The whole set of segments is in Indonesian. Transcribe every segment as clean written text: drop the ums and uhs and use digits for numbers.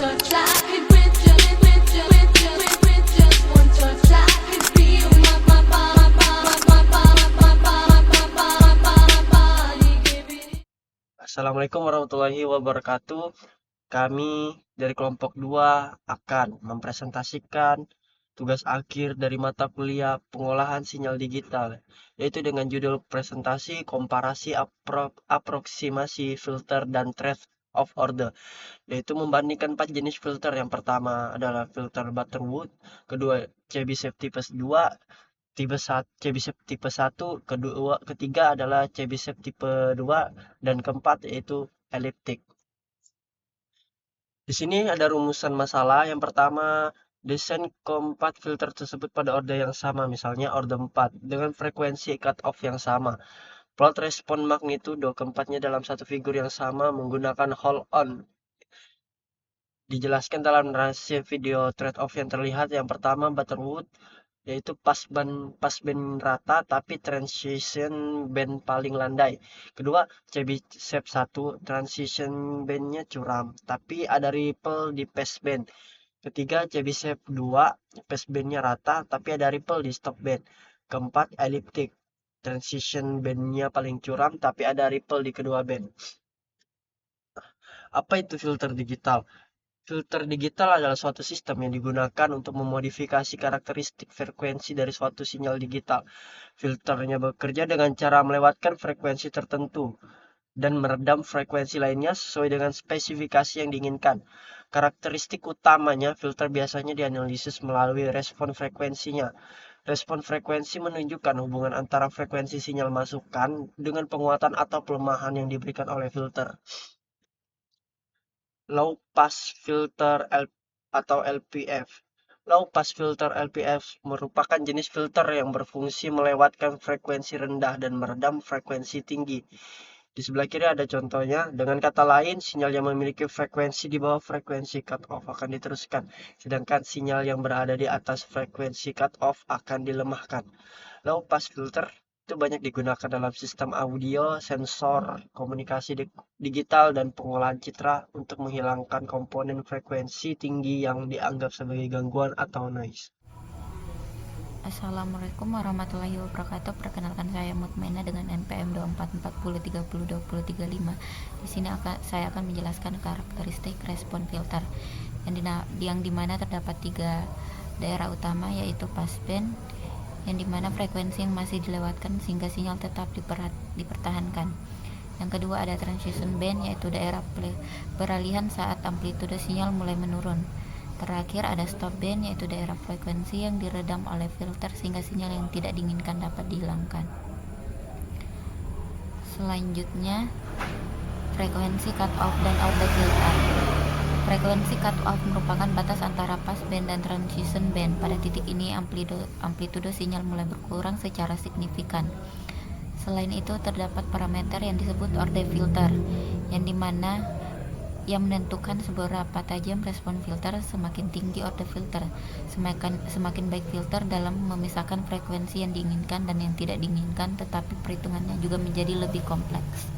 touch, I could with just one touch, I could feel my body giving. Assalamualaikum warahmatullahi wabarakatuh. Kami dari kelompok 2 akan mempresentasikan tugas akhir dari mata kuliah pengolahan sinyal digital, yaitu dengan judul presentasi komparasi aproksimasi filter dan trade of order, yaitu membandingkan 4 jenis filter. Yang pertama adalah filter Butterworth, kedua Chebyshev tipe 2, Chebyshev tipe 1, ketiga adalah Chebyshev tipe 2, dan keempat yaitu elliptic. Di sini ada rumusan masalah. Yang pertama, desain keempat filter tersebut pada order yang sama, misalnya order 4 dengan frekuensi cut-off yang sama. Plot respon magnitudo keempatnya dalam satu figur yang sama menggunakan hold on. Dijelaskan dalam narasi video trade-off yang terlihat. Yang pertama, Butterworth, yaitu passband rata tapi transition band paling landai. Kedua, Chebyshev 1, transition bandnya curam tapi ada ripple di passband. Ketiga, Chebyshev 2, passbandnya rata tapi ada ripple di stopband. Keempat, elliptic, transition bandnya paling curam tapi ada ripple di kedua band. Apa itu filter digital? Filter digital adalah suatu sistem yang digunakan untuk memodifikasi karakteristik frekuensi dari suatu sinyal digital. Filternya bekerja dengan cara melewatkan frekuensi tertentu dan meredam frekuensi lainnya sesuai dengan spesifikasi yang diinginkan. Karakteristik utamanya, filter biasanya dianalisis melalui respon frekuensinya. Respon frekuensi menunjukkan hubungan antara frekuensi sinyal masukan dengan penguatan atau pelemahan yang diberikan oleh filter. Low Pass Filter atau LPF. Low Pass Filter LPF merupakan jenis filter yang berfungsi melewatkan frekuensi rendah dan meredam frekuensi tinggi. Di sebelah kiri ada contohnya. Dengan kata lain, sinyal yang memiliki frekuensi di bawah frekuensi cut-off akan diteruskan, sedangkan sinyal yang berada di atas frekuensi cut-off akan dilemahkan. Low Pass Filter itu banyak digunakan dalam sistem audio, sensor, komunikasi digital, dan pengolahan citra untuk menghilangkan komponen frekuensi tinggi yang dianggap sebagai gangguan atau noise. Assalamualaikum warahmatullahi wabarakatuh. Perkenalkan, saya Mutmainah dengan NPM 2440302035. Di sini saya akan menjelaskan karakteristik respon filter yang dimana terdapat 3 daerah utama, yaitu passband, yang dimana frekuensi yang masih dilewatkan sehingga sinyal tetap dipertahankan. Yang kedua ada transition band, yaitu daerah peralihan saat amplitude sinyal mulai menurun. Terakhir ada stop band, yaitu daerah frekuensi yang diredam oleh filter sehingga sinyal yang tidak diinginkan dapat dihilangkan. Selanjutnya, frekuensi cut-off dan out the filter. Frekuensi cut-off merupakan batas antara passband dan transition band. Pada titik ini amplitudo sinyal mulai berkurang secara signifikan. Selain itu terdapat parameter yang disebut order filter, yang dimana yang menentukan seberapa tajam respon filter. Semakin tinggi order filter, semakin baik filter dalam memisahkan frekuensi yang diinginkan dan yang tidak diinginkan, tetapi perhitungannya juga menjadi lebih kompleks.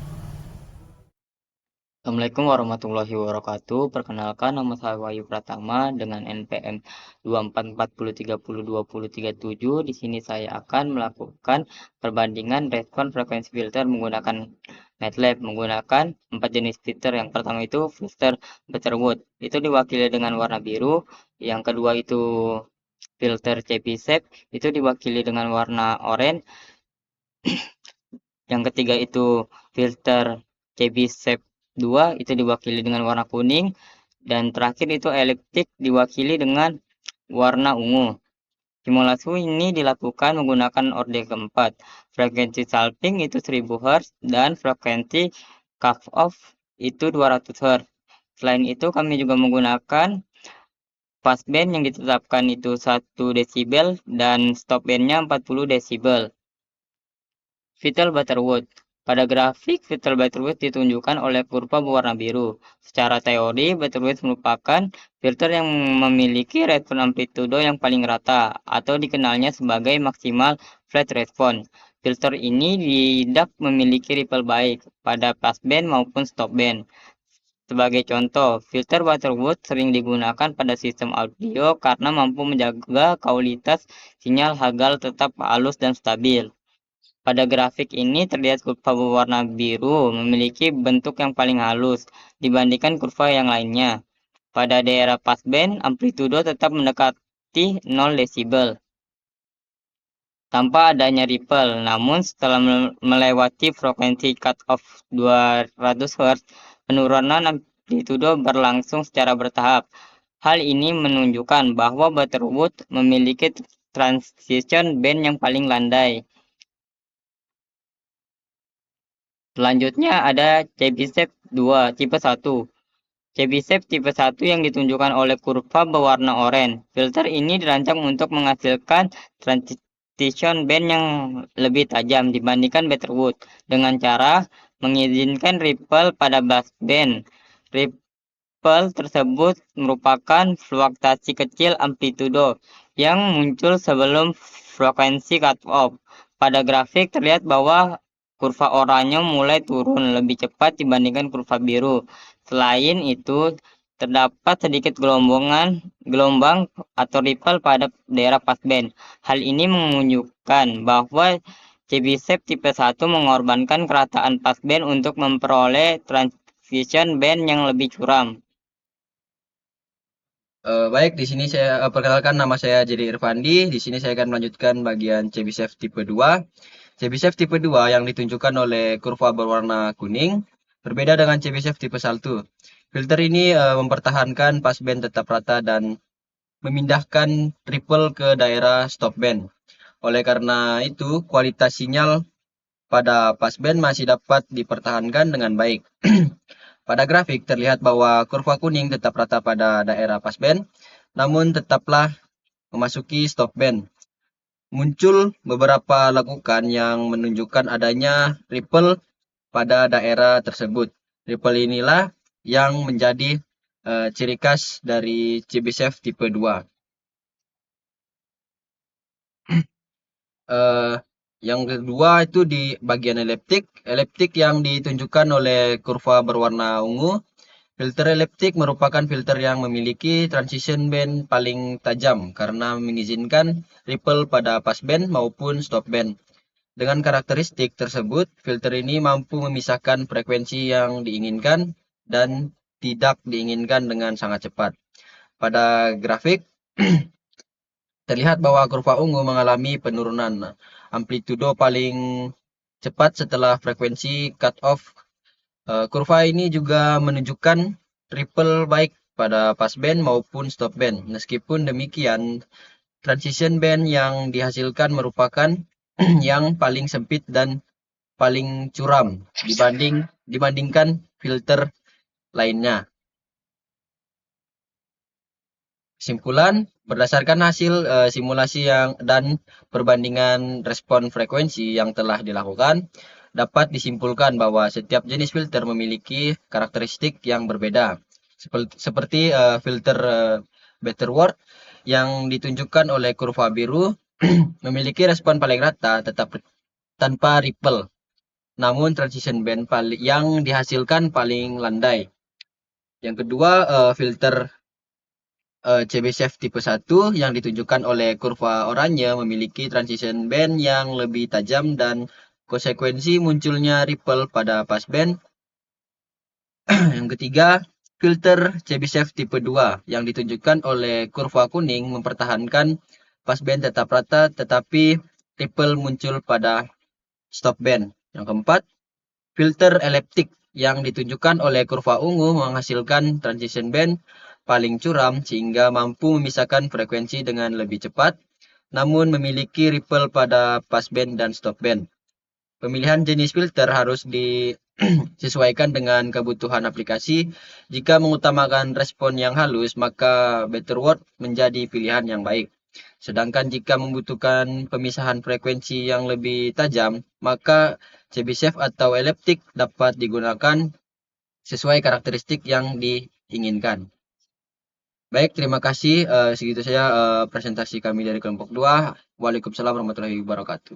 Assalamualaikum warahmatullahi wabarakatuh. Perkenalkan, nama saya Wahyu Pratama dengan NPM 2440302037. Di sini saya akan melakukan perbandingan respon frekuensi filter menggunakan MATLAB menggunakan 4 jenis filter. Yang pertama itu filter Butterworth, itu diwakili dengan warna biru. Yang kedua itu filter Chebyshev, itu diwakili dengan warna oranye. Yang ketiga itu filter Chebyshev 2, itu diwakili dengan warna kuning, dan terakhir itu elliptic diwakili dengan warna ungu. Simulasi ini dilakukan menggunakan order keempat. Frekuensi salping itu 1000 Hz dan frekuensi cut-off itu 200 Hz. Selain itu kami juga menggunakan passband yang ditetapkan itu 1 desibel dan stopbandnya 40 desibel. Filter Butterworth. Pada grafik, filter Butterworth ditunjukkan oleh kurva berwarna biru. Secara teori, Butterworth merupakan filter yang memiliki respon amplitudo yang paling rata, atau dikenalnya sebagai maksimal flat response. Filter ini tidak memiliki ripple baik pada passband maupun stopband. Sebagai contoh, filter Butterworth sering digunakan pada sistem audio karena mampu menjaga kualitas sinyal agar tetap halus dan stabil. Pada grafik ini terlihat kurva berwarna biru memiliki bentuk yang paling halus dibandingkan kurva yang lainnya. Pada daerah passband, amplitudo tetap mendekati 0 desibel tanpa adanya ripple. Namun setelah melewati frekuensi cutoff 200 Hz, penurunan amplitudo berlangsung secara bertahap. Hal ini menunjukkan bahwa Butterworth memiliki transition band yang paling landai. Selanjutnya ada Chebyshev 2 tipe 1. Chebyshev tipe 1 yang ditunjukkan oleh kurva berwarna oranye. Filter ini dirancang untuk menghasilkan transition band yang lebih tajam dibandingkan Butterworth dengan cara mengizinkan ripple pada passband. Ripple tersebut merupakan fluktuasi kecil amplitudo yang muncul sebelum frekuensi cutoff. Pada grafik terlihat bahwa kurva oranye mulai turun lebih cepat dibandingkan kurva biru. Selain itu, terdapat sedikit gelombang atau ripple pada daerah passband. Hal ini menunjukkan bahwa Chebyshev tipe 1 mengorbankan kerataan passband untuk memperoleh transition band yang lebih curam. Baik, di sini saya perkenalkan, nama saya Jadi Irfandi. Di sini saya akan melanjutkan bagian Chebyshev tipe 2. Chebyshev tipe 2 yang ditunjukkan oleh kurva berwarna kuning berbeda dengan Chebyshev tipe 1. Filter ini mempertahankan passband tetap rata dan memindahkan ripple ke daerah stop band. Oleh karena itu, kualitas sinyal pada passband masih dapat dipertahankan dengan baik. Pada grafik terlihat bahwa kurva kuning tetap rata pada daerah passband, namun tetaplah memasuki stop band. Muncul beberapa lekukan yang menunjukkan adanya ripple pada daerah tersebut. Ripple inilah yang menjadi ciri khas dari Chebyshev tipe 2. Yang kedua itu di bagian eliptik. Eliptik yang ditunjukkan oleh kurva berwarna ungu. Filter eliptik merupakan filter yang memiliki transition band paling tajam karena mengizinkan ripple pada passband maupun stop band. Dengan karakteristik tersebut, filter ini mampu memisahkan frekuensi yang diinginkan dan tidak diinginkan dengan sangat cepat. Pada grafik, terlihat bahwa kurva ungu mengalami penurunan amplitudo paling cepat setelah frekuensi cutoff. Kurva ini juga menunjukkan ripple baik pada passband maupun stop band. Meskipun demikian, transition band yang dihasilkan merupakan yang paling sempit dan paling curam dibandingkan filter lainnya. Kesimpulan, berdasarkan hasil simulasi dan perbandingan respon frekuensi yang telah dilakukan, dapat disimpulkan bahwa setiap jenis filter memiliki karakteristik yang berbeda. Seperti filter Butterworth yang ditunjukkan oleh kurva biru memiliki respon paling rata tetap tanpa ripple. Namun transition band yang dihasilkan paling landai. Yang kedua, filter Chebyshev tipe 1 yang ditunjukkan oleh kurva oranye memiliki transition band yang lebih tajam dan konsekuensi munculnya ripple pada passband. Yang ketiga, filter Chebyshev tipe 2 yang ditunjukkan oleh kurva kuning mempertahankan passband tetap rata tetapi ripple muncul pada stop band. Yang keempat, filter eliptik yang ditunjukkan oleh kurva ungu menghasilkan transition band paling curam sehingga mampu memisahkan frekuensi dengan lebih cepat, namun memiliki ripple pada passband dan stop band. Pemilihan jenis filter harus disesuaikan dengan kebutuhan aplikasi. Jika mengutamakan respon yang halus, maka Butterworth menjadi pilihan yang baik. Sedangkan jika membutuhkan pemisahan frekuensi yang lebih tajam, maka Chebyshev atau eliptik dapat digunakan sesuai karakteristik yang diinginkan. Baik, terima kasih. Segitu saja presentasi kami dari kelompok 2. Waalaikumsalam warahmatullahi wabarakatuh.